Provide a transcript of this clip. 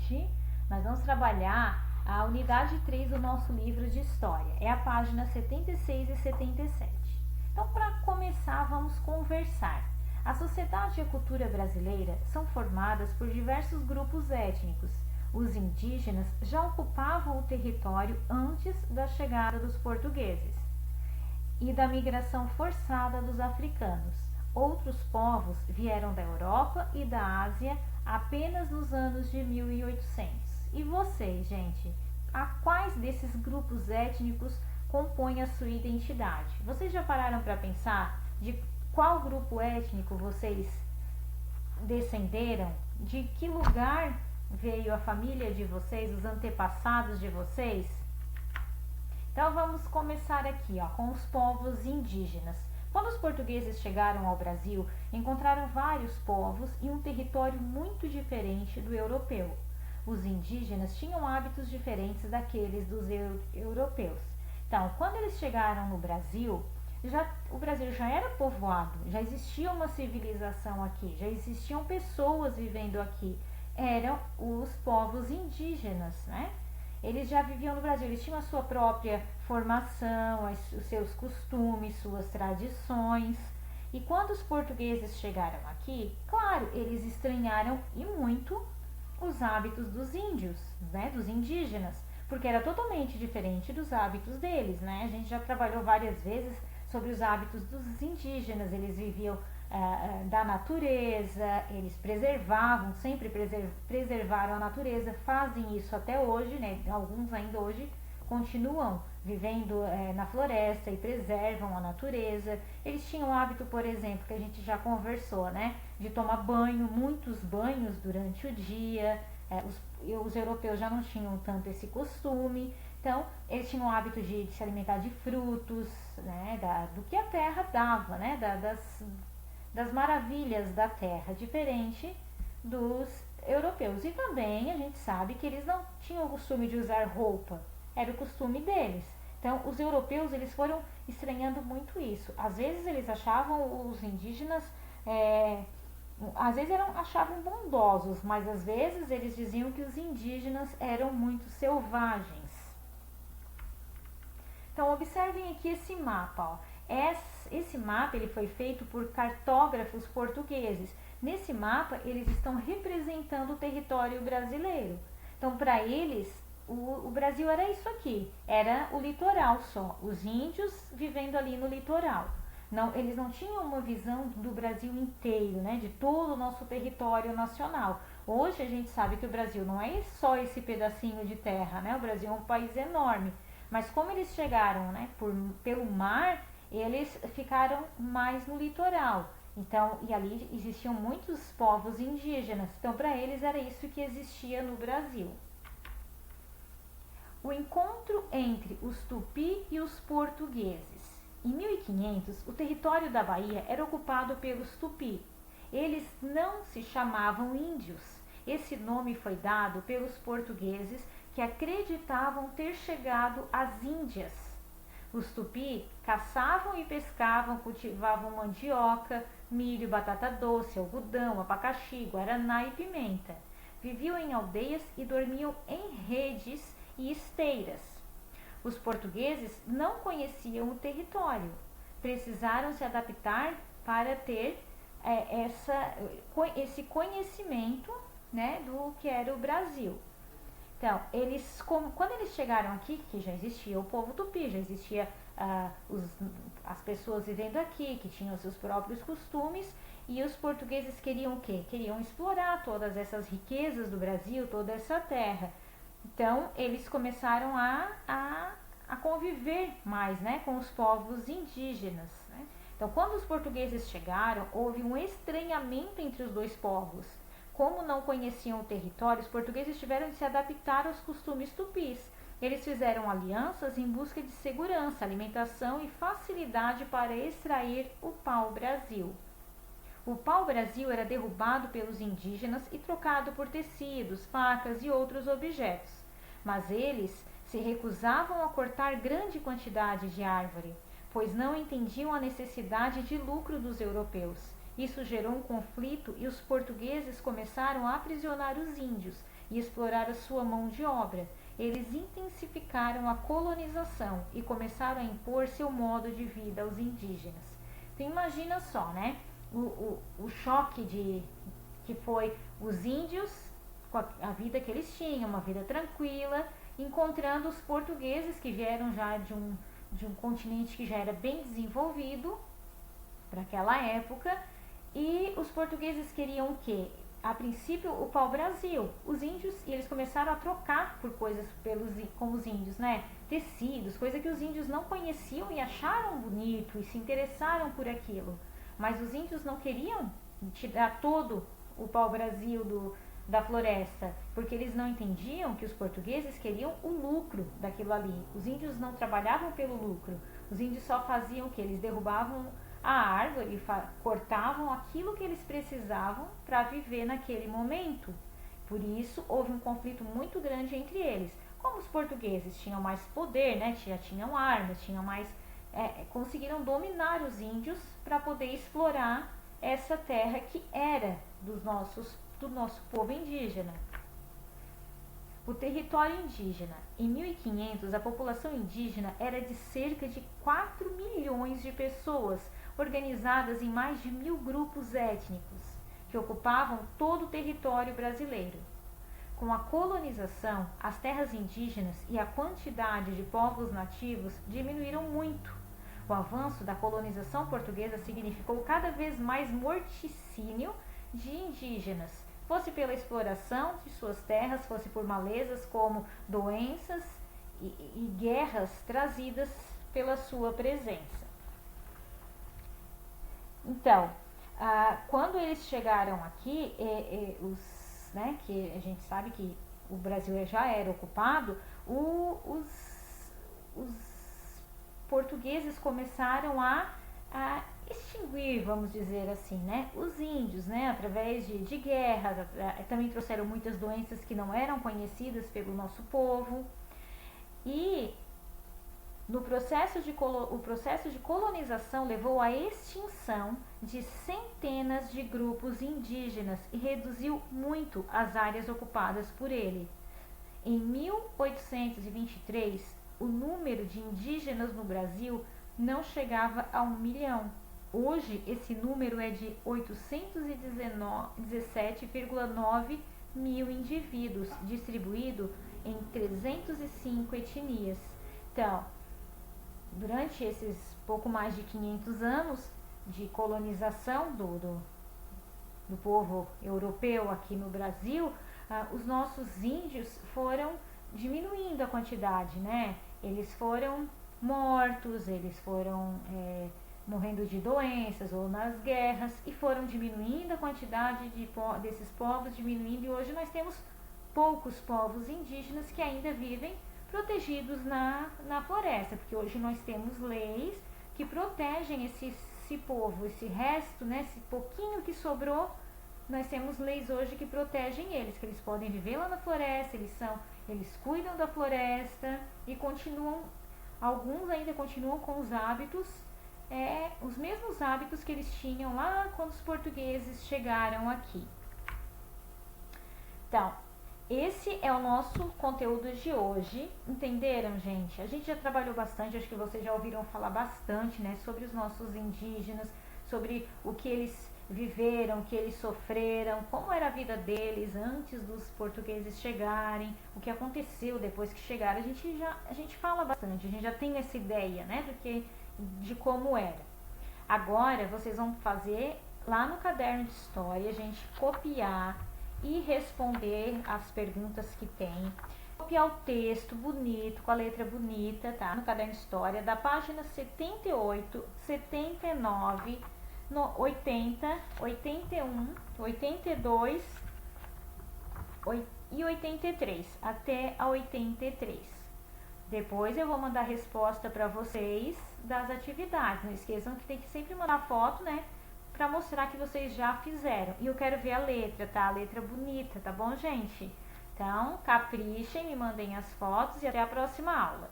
hoje nós vamos trabalhar a unidade 3 do nosso livro de história. É a página 76 e 77. Então, para começar, vamos conversar. A sociedade e a cultura brasileira são formadas por diversos grupos étnicos. Os indígenas já ocupavam o território antes da chegada dos portugueses e da migração forçada dos africanos. Outros povos vieram da Europa e da Ásia apenas nos anos de 1800. E vocês, gente? A quais desses grupos étnicos compõem a sua identidade? Vocês já pararam para pensar de qual grupo étnico vocês descenderam? De que lugar veio a família de vocês, os antepassados de vocês? Então vamos começar aqui, com os povos indígenas. Quando os portugueses chegaram ao Brasil, encontraram vários povos e um território muito diferente do europeu. Os indígenas tinham hábitos diferentes daqueles dos europeus. Então, quando eles chegaram no Brasil, o Brasil já era povoado, já existia uma civilização aqui, já existiam pessoas vivendo aqui. Eram os povos indígenas, né? Eles já viviam no Brasil, eles tinham a sua própria formação, os seus costumes, suas tradições. E quando os portugueses chegaram aqui, claro, eles estranharam e muito os hábitos dos índios, né, dos indígenas, porque era totalmente diferente dos hábitos deles, né? A gente já trabalhou várias vezes sobre os hábitos dos indígenas. Eles viviam da natureza, eles preservavam, sempre preservaram a natureza, fazem isso até hoje, né? Alguns ainda hoje continuam vivendo na floresta e preservam a natureza. Eles tinham o hábito, por exemplo, que a gente já conversou, né? De tomar banho, muitos banhos durante o dia. Os europeus já não tinham tanto esse costume. Então, eles tinham o hábito de se alimentar de frutos, né? Do que a terra dava, né? Das maravilhas da terra, diferente dos europeus. E também a gente sabe que eles não tinham o costume de usar roupa, era o costume deles. Então, os europeus, eles foram estranhando muito isso. Às vezes eles achavam os indígenas, achavam bondosos, mas às vezes eles diziam que os indígenas eram muito selvagens. Então, observem aqui esse mapa, Esse mapa ele foi feito por cartógrafos portugueses. Nesse mapa, eles estão representando o território brasileiro. Então, para eles, o Brasil era isso aqui, era o litoral só, os índios vivendo ali no litoral. Não, eles não tinham uma visão do Brasil inteiro, né, de todo o nosso território nacional. Hoje a gente sabe que o Brasil não é só esse pedacinho de terra, né? O Brasil é um país enorme. Mas como eles chegaram, né, pelo mar, eles ficaram mais no litoral. Então, e ali existiam muitos povos indígenas. Então, para eles era isso que existia no Brasil. O encontro entre os tupi e os portugueses. Em 1500, o território da Bahia era ocupado pelos tupi. Eles não se chamavam índios. Esse nome foi dado pelos portugueses que acreditavam ter chegado às Índias. Os tupi caçavam e pescavam, cultivavam mandioca, milho, batata doce, algodão, abacaxi, guaraná e pimenta. Viviam em aldeias e dormiam em redes e esteiras. Os portugueses não conheciam o território. Precisaram se adaptar para ter esse conhecimento, né, do que era o Brasil. Então, quando eles chegaram aqui, que já existia o povo tupi, já existia as pessoas vivendo aqui, que tinham seus próprios costumes, e os portugueses queriam o quê? Queriam explorar todas essas riquezas do Brasil, toda essa terra. Então, eles começaram a conviver mais, né, com os povos indígenas, né? Então, quando os portugueses chegaram, houve um estranhamento entre os dois povos. Como não conheciam o território, os portugueses tiveram de se adaptar aos costumes tupis. Eles fizeram alianças em busca de segurança, alimentação e facilidade para extrair o pau-brasil. O pau-brasil era derrubado pelos indígenas e trocado por tecidos, facas e outros objetos. Mas eles se recusavam a cortar grande quantidade de árvore, pois não entendiam a necessidade de lucro dos europeus. Isso gerou um conflito e os portugueses começaram a aprisionar os índios e explorar a sua mão de obra. Eles intensificaram a colonização e começaram a impor seu modo de vida aos indígenas. Então imagina só, né? O choque que foi os índios com a vida que eles tinham, uma vida tranquila, encontrando os portugueses que vieram já de um continente que já era bem desenvolvido para aquela época, e os portugueses queriam o quê? A princípio o pau-brasil, os índios, e eles começaram a trocar por coisas com os índios, né? Tecidos, coisa que os índios não conheciam e acharam bonito e se interessaram por aquilo. Mas os índios não queriam tirar todo o pau-brasil da floresta, porque eles não entendiam que os portugueses queriam o lucro daquilo ali. Os índios não trabalhavam pelo lucro, os índios só faziam o que? Eles derrubavam a árvore, cortavam aquilo que eles precisavam para viver naquele momento. Por isso houve um conflito muito grande entre eles. Como os portugueses tinham mais poder, né, já tinham armas, tinham mais, conseguiram dominar os índios para poder explorar essa terra que era do nosso povo indígena. O território indígena. Em 1500, a população indígena era de cerca de 4 milhões de pessoas, organizadas em mais de 1000 grupos étnicos, que ocupavam todo o território brasileiro. Com a colonização, as terras indígenas e a quantidade de povos nativos diminuíram muito. O avanço da colonização portuguesa significou cada vez mais morticínio de indígenas, fosse pela exploração de suas terras, fosse por malezas como doenças e guerras trazidas pela sua presença. Então, quando eles chegaram aqui, que a gente sabe que o Brasil já era ocupado, os portugueses começaram a extinguir, vamos dizer assim, né, os índios, né, através de guerras. Também trouxeram muitas doenças que não eram conhecidas pelo nosso povo. E o processo de colonização levou à extinção de centenas de grupos indígenas e reduziu muito as áreas ocupadas por ele. Em 1823, o número de indígenas no Brasil não chegava a 1 milhão. Hoje, esse número é de 817,9 mil indivíduos, distribuído em 305 etnias. Então, durante esses pouco mais de 500 anos de colonização do povo europeu aqui no Brasil, os nossos índios foram diminuindo a quantidade, né? Eles foram mortos, eles foram morrendo de doenças ou nas guerras, e foram diminuindo a quantidade desses povos, diminuindo, e hoje nós temos poucos povos indígenas que ainda vivem protegidos na floresta, porque hoje nós temos leis que protegem esse povo, esse resto, né, esse pouquinho que sobrou. Nós temos leis hoje que protegem eles, que eles podem viver lá na floresta, eles cuidam da floresta e alguns ainda continuam com os hábitos, os mesmos hábitos que eles tinham lá quando os portugueses chegaram aqui. Então, esse é o nosso conteúdo de hoje. Entenderam, gente? A gente já trabalhou bastante, acho que vocês já ouviram falar bastante, né, sobre os nossos indígenas, sobre o que eles viveram, o que eles sofreram, como era a vida deles antes dos portugueses chegarem, o que aconteceu depois que chegaram. A gente fala bastante, a gente já tem essa ideia, né, de como era. Agora vocês vão fazer lá no caderno de história, a gente copiar e responder as perguntas que tem. Copiar o texto bonito, com a letra bonita, tá? No caderno de história, da página 78, 79, 80, 81, 82 e 83, até a 83. Depois eu vou mandar a resposta para vocês das atividades. Não esqueçam que tem que sempre mandar foto, né? Para mostrar que vocês já fizeram. E eu quero ver a letra, tá? A letra bonita, tá bom, gente? Então, caprichem, me mandem as fotos e até a próxima aula.